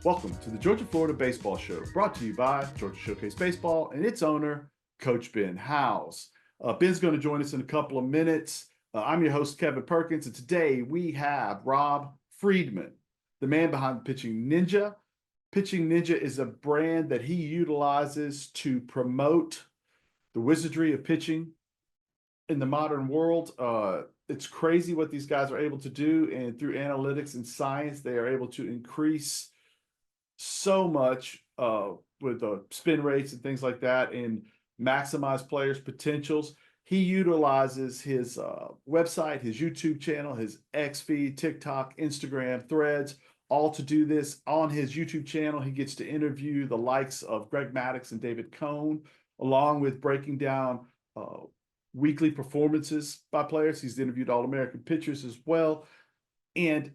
Welcome to the Georgia-Florida Baseball Show, brought to you by Georgia Showcase Baseball and its owner, Coach Ben Howes. Ben's going to join us in a couple of minutes. I'm your host, Kevin Perkins, and today we have Rob Friedman, the man behind Pitching Ninja. Pitching Ninja is a brand that he utilizes to promote the wizardry of pitching in the modern world. It's crazy what these guys are able to do, and through analytics and science, they are able to increase so much with spin rates and things like that and maximize players' potentials. He utilizes his website, his YouTube channel, his X feed, TikTok, Instagram, Threads, all to do this. On his YouTube channel, he gets to interview the likes of Greg Maddux and David Cohn, along with breaking down weekly performances by players. He's interviewed All-American pitchers as well. And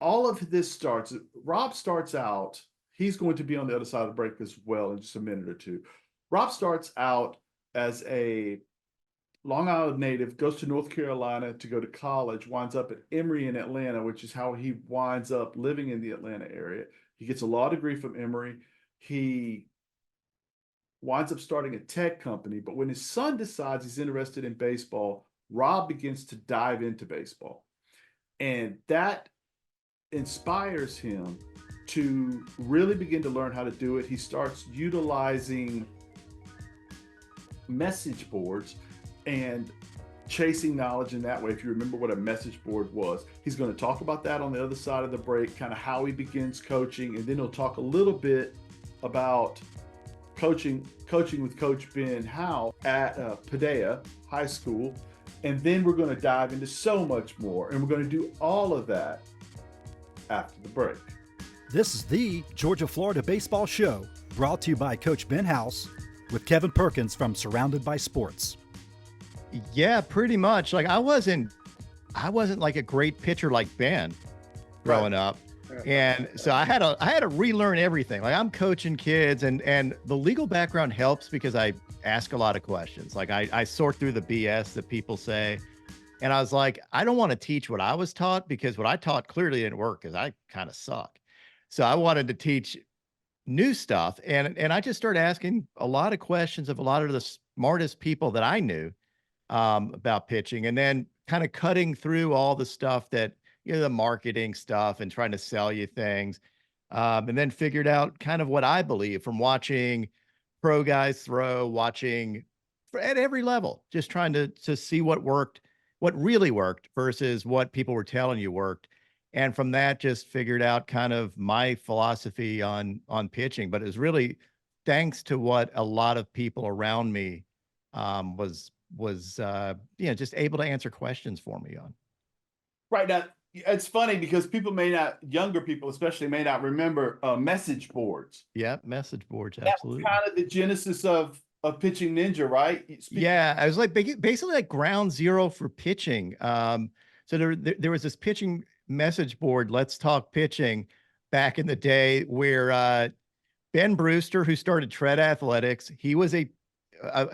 all of this starts, Rob starts out, he's going to be on the other side of the break as well in just a minute or two. Rob starts out as a Long Island native, goes to North Carolina to go to college, winds up at Emory in Atlanta, which is how he winds up living in the Atlanta area. He gets a law degree from Emory. He winds up starting a tech company, but when his son decides he's interested in baseball, Rob begins to dive into baseball. And that inspires him to really begin to learn how to do it. He starts utilizing message boards and chasing knowledge in that way. If you remember what a message board was, he's going to talk about that on the other side of the break, kind of how he begins coaching, and then he'll talk a little bit about coaching with Coach Ben Howe at Padea High School. And then we're going to dive into so much more, and we're going to do all of that after the break. This is the Georgia-Florida Baseball Show, brought to you by Coach Ben House with Kevin Perkins from Surrounded by Sports. Yeah, pretty much. Like I wasn't like a great pitcher like Ben growing up. And so I had to relearn everything. Like I'm coaching kids, and the legal background helps because I ask a lot of questions. Like I sort through the BS that people say. And I was like, I don't want to teach what I was taught, because what I taught clearly didn't work because I kind of suck. So I wanted to teach new stuff. And I just started asking a lot of questions of a lot of the smartest people that I knew about pitching, and then kind of cutting through all the stuff that, the marketing stuff and trying to sell you things. And then figured out kind of what I believe from watching pro guys throw, watching at every level, just trying to see what worked, what really worked versus what people were telling you worked. And from that, just figured out kind of my philosophy on pitching. But it was really thanks to what a lot of people around me was just able to answer questions for me on. Right. Now, it's funny because younger people especially, may not remember message boards. Yeah, message boards, That's absolutely. kind of the genesis of Pitching Ninja, right? Yeah, I was like basically like ground zero for pitching. So there was this pitching message board, Let's Talk Pitching, back in the day, where Ben Brewster, who started Tread Athletics, he was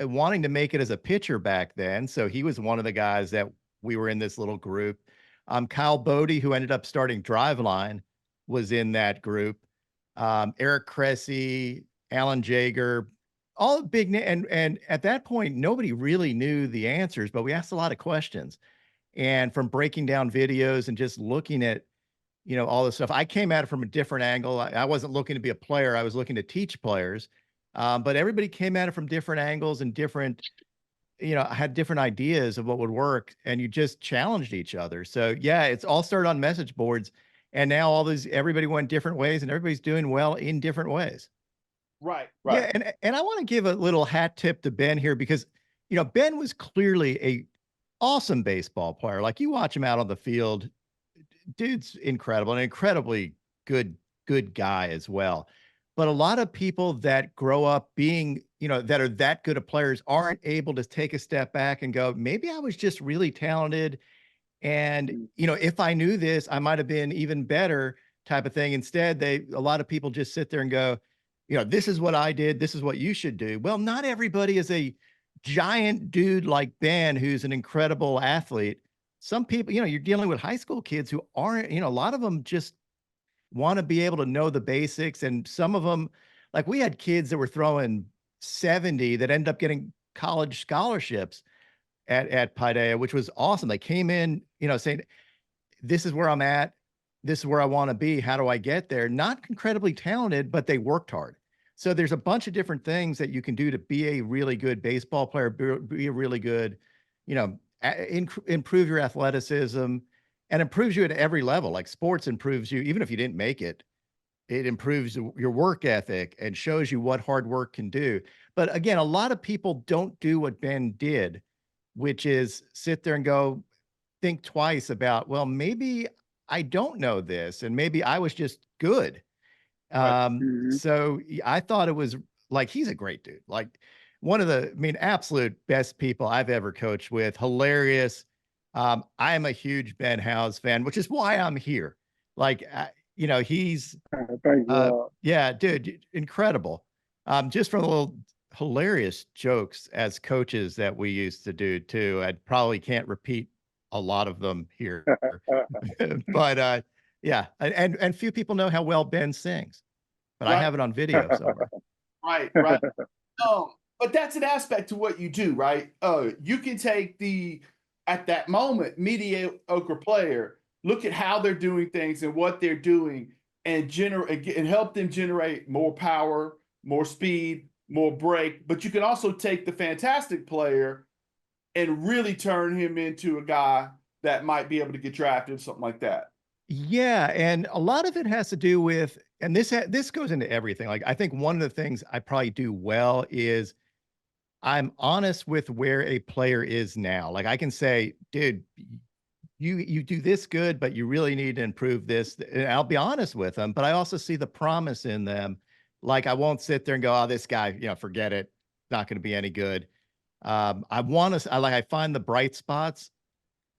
wanting to make it as a pitcher back then. So he was one of the guys that we were in this little group. Kyle Bodie, who ended up starting Driveline, was in that group. Eric Cressy, Alan Jaeger, all big and at that point, nobody really knew the answers, but we asked a lot of questions. And from breaking down videos and just looking at, all this stuff, I came at it from a different angle. I wasn't looking to be a player. I was looking to teach players. But everybody came at it from different angles and different, had different ideas of what would work, and you just challenged each other. So yeah, it's all started on message boards, and now everybody went different ways, and everybody's doing well in different ways. Right. Yeah, and I want to give a little hat tip to Ben here, because Ben was clearly a awesome baseball player. Like you watch him out on the field, dude's incredible, an incredibly good guy as well. But a lot of people that grow up being, that are that good of players aren't able to take a step back and go, maybe I was just really talented. And, if I knew this, I might have been even better, type of thing. Instead, a lot of people just sit there and go, this is what I did. This is what you should do. Well, not everybody is a giant dude like Ben, who's an incredible athlete. Some people, you're dealing with high school kids who aren't, a lot of them just want to be able to know the basics. And some of them, like we had kids that were throwing 70 that ended up getting college scholarships at Paideia, which was awesome. They came in, saying, this is where I'm at. This is where I want to be. How do I get there? Not incredibly talented, but they worked hard. So there's a bunch of different things that you can do to be a really good baseball player, be a really good, improve your athleticism, and improves you at every level. Like sports improves you, even if you didn't make it, it improves your work ethic and shows you what hard work can do. But again, a lot of people don't do what Ben did, which is sit there and go, think twice about, well, maybe I don't know this, and maybe I was just good. Right. So I thought it was like, he's a great dude. Like one of the, absolute best people I've ever coached with. Hilarious. I am a huge Ben Howes fan, which is why I'm here. Like, he's, Thank you. yeah, dude, incredible. Just from the little hilarious jokes as coaches that we used to do too. I probably can't repeat a lot of them here, but yeah, and few people know how well Ben sings, but I have it on video somewhere. Right. But that's an aspect to what you do, right? You can take at that moment, mediocre player, look at how they're doing things and what they're doing, and help them generate more power, more speed, more break. But you can also take the fantastic player and really turn him into a guy that might be able to get drafted, something like that. Yeah, and a lot of it has to do with, and this goes into everything. Like I think one of the things I probably do well is I'm honest with where a player is now. Like I can say, dude, you do this good, but you really need to improve this. And I'll be honest with them, but I also see the promise in them. Like I won't sit there and go, oh, this guy, forget it. Not going to be any good. I find the bright spots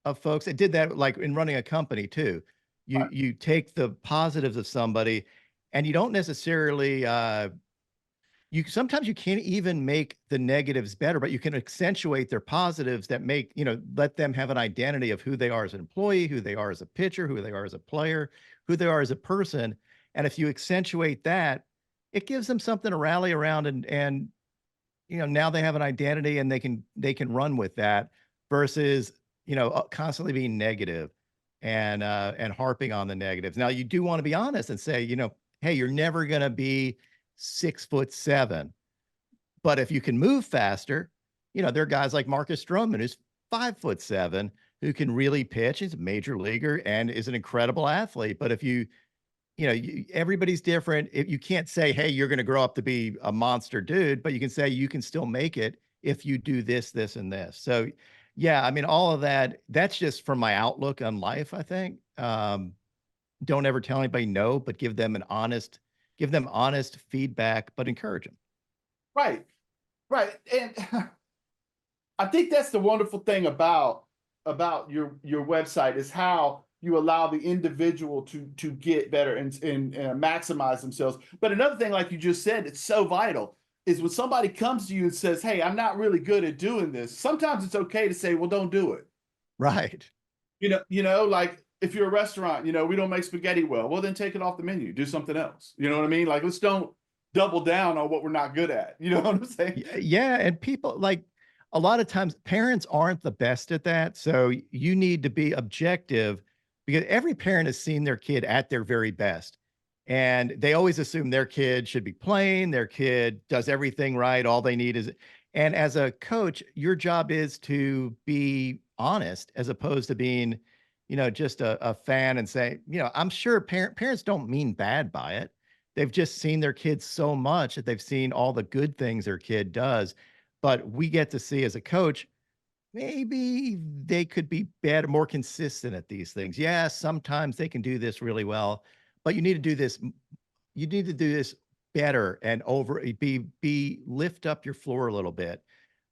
of folks. I did that like in running a company too. You take the positives of somebody, and you don't necessarily sometimes you can't even make the negatives better, but you can accentuate their positives that make, let them have an identity of who they are as an employee, who they are as a pitcher, who they are as a player, who they are as a person. And if you accentuate that, it gives them something to rally around, and now they have an identity and they can run with that versus, constantly being negative and harping on the negatives. Now you do want to be honest and say, hey, you're never going to be 6'7", but if you can move faster, there are guys like Marcus Stroman, who's 5'7", who can really pitch. He's a major leaguer and is an incredible athlete. But if everybody's different. You can't say, hey, you're going to grow up to be a monster dude, but you can say you can still make it if you do this, this, and this. So yeah, all of that's just from my outlook on life, I think. Don't ever tell anybody no, but give them honest feedback, but encourage them. Right. And I think that's the wonderful thing about your website is how you allow the individual to get better and maximize themselves. But another thing, like you just said, it's so vital, is when somebody comes to you and says, hey, I'm not really good at doing this. Sometimes it's okay to say, well, don't do it. Right. Like if you're a restaurant, we don't make spaghetti well, then take it off the menu, do something else. You know what I mean? Like, let's don't double down on what we're not good at. You know what I'm saying? Yeah. And people, like, a lot of times parents aren't the best at that. So you need to be objective, because every parent has seen their kid at their very best. And they always assume their kid should be playing, their kid does everything right. All they need is, and as a coach, your job is to be honest, as opposed to being, just a fan and say, I'm sure parents don't mean bad by it. They've just seen their kids so much that they've seen all the good things their kid does. But we get to see as a coach, maybe they could be better, more consistent at these things. Yeah, sometimes they can do this really well, but you need to do this. You need to do this better and lift up your floor a little bit.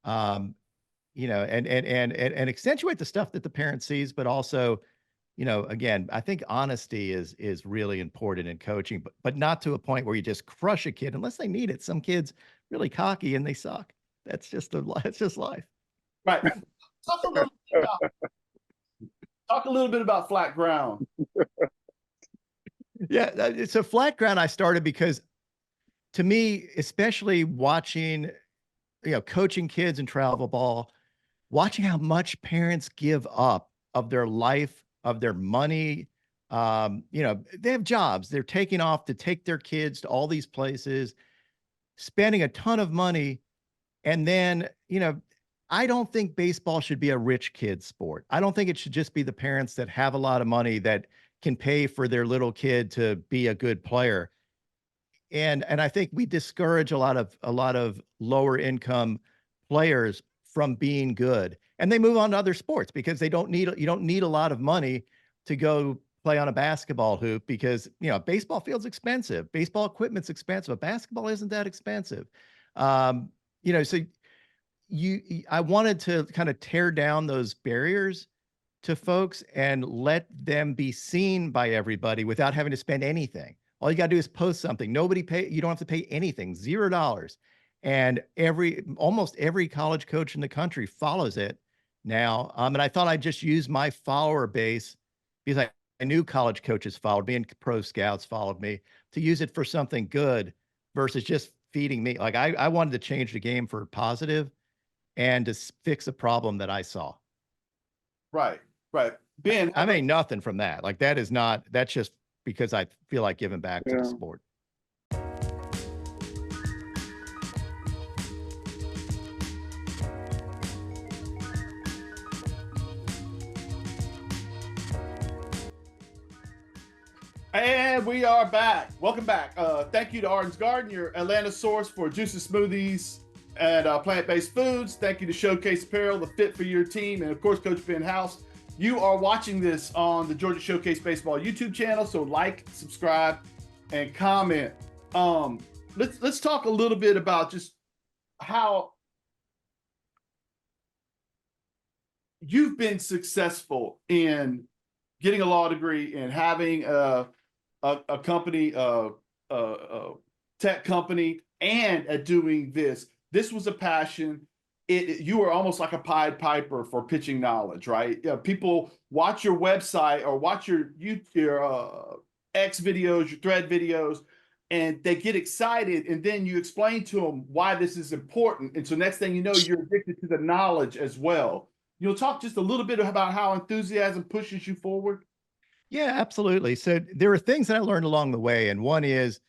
And accentuate the stuff that the parent sees, but also, again, I think honesty is really important in coaching, but not to a point where you just crush a kid unless they need it. Some kids really cocky and they suck. That's just life. Right. Talk a little bit about flat ground. Yeah, it's a flat ground I started because to me, especially watching, coaching kids in travel ball, watching how much parents give up of their life, of their money. They have jobs. They're taking off to take their kids to all these places, spending a ton of money. And then, I don't think baseball should be a rich kid sport. I don't think it should just be the parents that have a lot of money that can pay for their little kid to be a good player. And I think we discourage a lot of lower income players from being good, and they move on to other sports because you don't need a lot of money to go play on a basketball hoop because baseball field's expensive, baseball equipment's expensive, but basketball isn't that expensive. So I wanted to kind of tear down those barriers to folks and let them be seen by everybody without having to spend anything. All you got to do is post something. You don't have to pay anything, $0. And almost every college coach in the country follows it now. And I thought I'd just use my follower base because I knew college coaches followed me and pro scouts followed me to use it for something good versus just feeding me. Like I wanted to change the game for positive and to fix a problem that I saw. Right, right. Ben, I made nothing from that. Like that's just because I feel like giving back to the sport. And we are back. Welcome back. Thank you to Arden's Garden, your Atlanta source for juicy smoothies and plant-based foods. Thank you to Showcase Apparel, the fit for your team, and of course, Coach Ben House. You are watching this on the Georgia Showcase Baseball YouTube channel, so like, subscribe, and comment. Let's talk a little bit about just how you've been successful in getting a law degree and having a company, a tech company, and at doing this. This was a passion. You were almost like a Pied Piper for pitching knowledge, right? People watch your website or watch your X videos, your thread videos, and they get excited, and then you explain to them why this is important. And so next thing you know, you're addicted to the knowledge as well. You'll talk just a little bit about how enthusiasm pushes you forward. Yeah, absolutely. So there are things that I learned along the way, and one is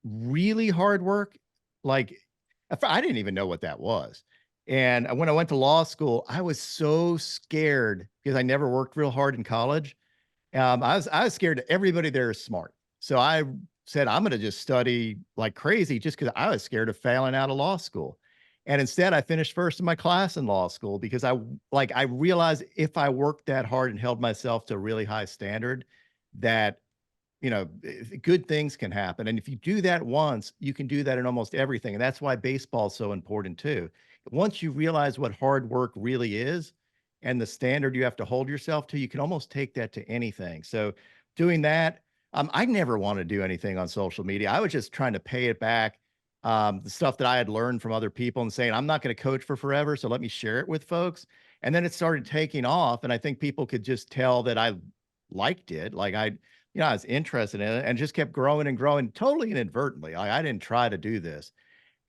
really hard work. Like I didn't even know what that was. And when I went to law school, I was so scared because I never worked real hard in college. I was scared that everybody there is smart. So I said, I'm going to just study like crazy just because I was scared of failing out of law school. And instead I finished first in my class in law school because I realized if I worked that hard and held myself to a really high standard, that good things can happen. And if you do that once, you can do that in almost everything. And that's why baseball is so important too. Once you realize what hard work really is and the standard you have to hold yourself to, you can almost take that to anything. So doing that, I never wanted to do anything on social media. I was just trying to pay it back. The stuff that I had learned from other people and saying, I'm not going to coach for forever, so let me share it with folks. And then it started taking off. And I think people could just tell that I liked it. Like I was interested in it and just kept growing and growing totally inadvertently. I didn't try to do this.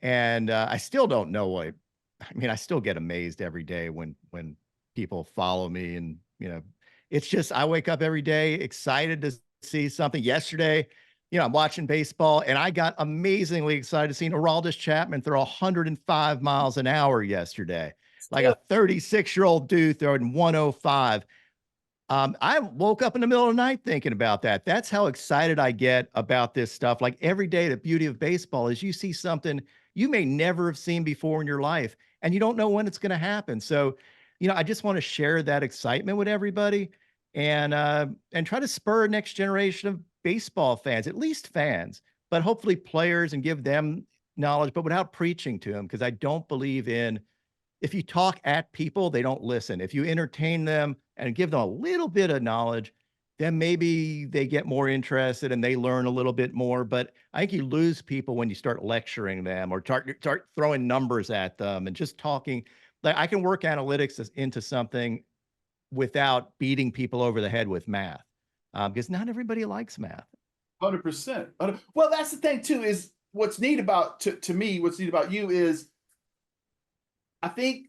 And I still don't know what, I still get amazed every day when people follow me and, it's just, I wake up every day excited to see something. Yesterday, I'm watching baseball and I got amazingly excited to see Aroldis Chapman throw 105 miles an hour yesterday, like a 36-year-old dude throwing 105. I woke up in the middle of the night thinking about that. That's how excited I get about this stuff. Like every day, the beauty of baseball is you see something you may never have seen before in your life, and you don't know when it's going to happen. So, I just want to share that excitement with everybody and try to spur a next generation of baseball fans, at least fans, but hopefully players, and give them knowledge, but without preaching to them, because I don't believe in, if you talk at people, they don't listen. If you entertain them and give them a little bit of knowledge, then maybe they get more interested and they learn a little bit more. But I think you lose people when you start lecturing them or start throwing numbers at them and just talking. Like I can work analytics into something without beating people over the head with math. because not everybody likes math. 100%. Well, that's the thing too, is what's neat about, to me, what's neat about you is I think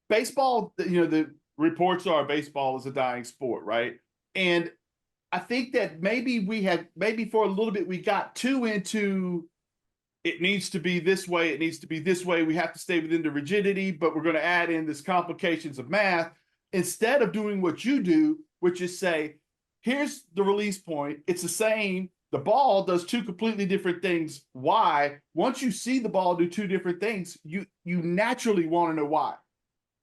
baseball, the reports are baseball is a dying sport, right? And I think that maybe for a little bit, we got too into it needs to be this way. It needs to be this way. We have to stay within the rigidity, but we're going to add in this complications of math instead of doing what you do, which is say, here's the release point. It's the same. The ball does two completely different things. Why? Once you see the ball do two different things, you naturally want to know why.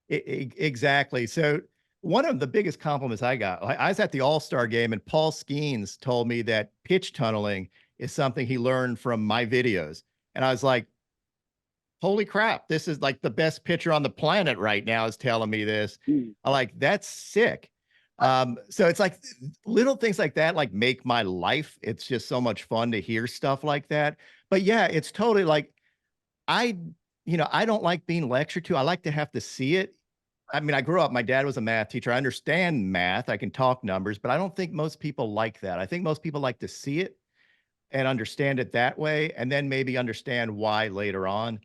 Exactly. So one of the biggest compliments I got, I was at the All-Star game and Paul Skeens told me that pitch tunneling is something he learned from my videos. And I was like, holy crap, this is like the best pitcher on the planet right now is telling me this. I'm like, that's sick. So it's like little things like that, like make my life. It's just so much fun to hear stuff like that. But yeah, it's totally like, I don't like being lectured to. I like to have to see it. I mean, I grew up, my dad was a math teacher. I understand math. I can talk numbers, but I don't think most people like that. I think most people like to see it and understand it that way, and then maybe understand why later on.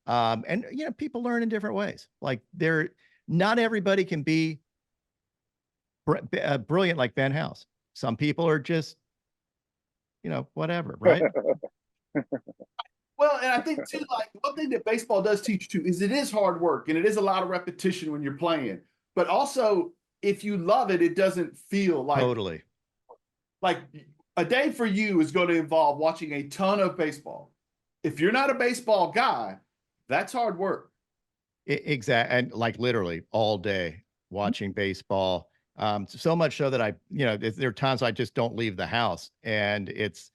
And people learn in different ways. Like not everybody can be brilliant like Ben House. Some people are just, whatever, right? Well, and I think too, like one thing that baseball does teach you too is it is hard work and it is a lot of repetition when you're playing. But also, if you love it, it doesn't feel Totally. Like a day for you is going to involve watching a ton of baseball. If you're not a baseball guy, that's hard work. Exactly. And like literally all day watching baseball. So much so that there are times I just don't leave the house, and it's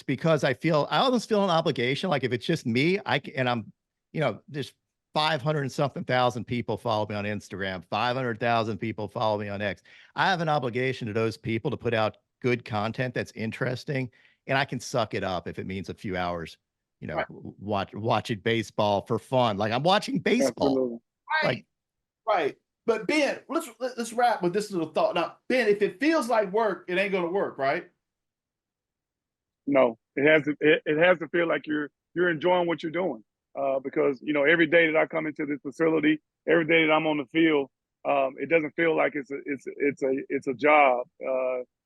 because I almost feel an obligation. Like if it's just me, there's 500 and something thousand people follow me on Instagram, 500,000 people follow me on X. I have an obligation to those people to put out good content that's interesting, and I can suck it up if it means a few hours, Right. watching baseball for fun. Like I'm watching baseball. Absolutely. Right. Right. But Ben, let's wrap with this little thought. Now, Ben, if it feels like work, it ain't going to work, right? No, it has to feel like you're enjoying what you're doing. Because every day that I come into this facility, every day that I'm on the field, it doesn't feel like it's a job.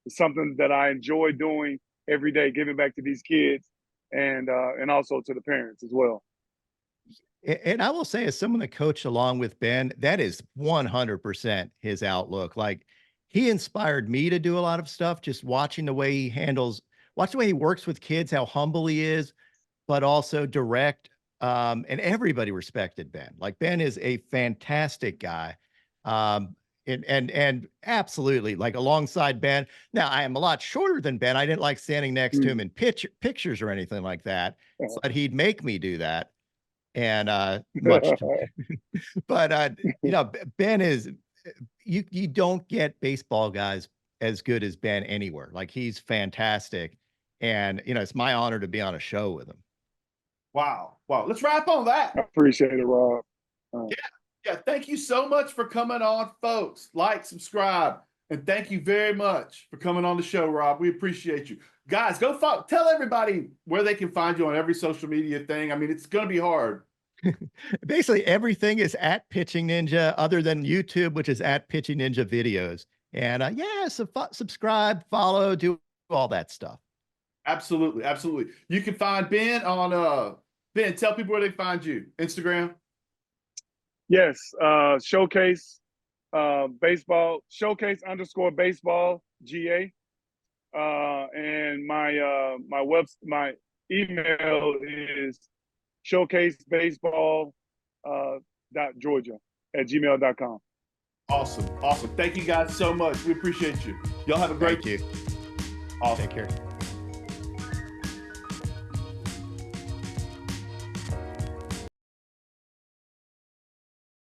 It's something that I enjoy doing every day, giving back to these kids and also to the parents as well. And I will say, as someone that coached along with Ben, that is 100% his outlook. Like he inspired me to do a lot of stuff, just watching the way watch the way he works with kids, how humble he is, but also direct. And everybody respected Ben. Like Ben is a fantastic guy. And absolutely, like alongside Ben. Now I am a lot shorter than Ben. I didn't like standing next to him in pictures or anything like that, but he'd make me do that. And but Ben is, you don't get baseball guys as good as Ben anywhere. Like he's fantastic, and it's my honor to be on a show with him. Wow. Let's wrap on that. I appreciate it, Rob. Yeah. Thank you so much for coming on, folks. Like, subscribe, and thank you very much for coming on the show, Rob. We appreciate you. Guys, go tell everybody where they can find you on every social media thing. I mean, it's going to be hard. Basically, everything is at Pitching Ninja, other than YouTube, which is at Pitching Ninja Videos. And subscribe, follow, do all that stuff. Absolutely. You can find Ben on Ben, tell people where they find you. Instagram. Yes, Showcase baseball, Showcase _baseball GA. And my email is showcasebaseball.georgia@gmail.com. Awesome. Thank you guys so much. We appreciate you. Y'all have a great Thank you. Awesome. Take care.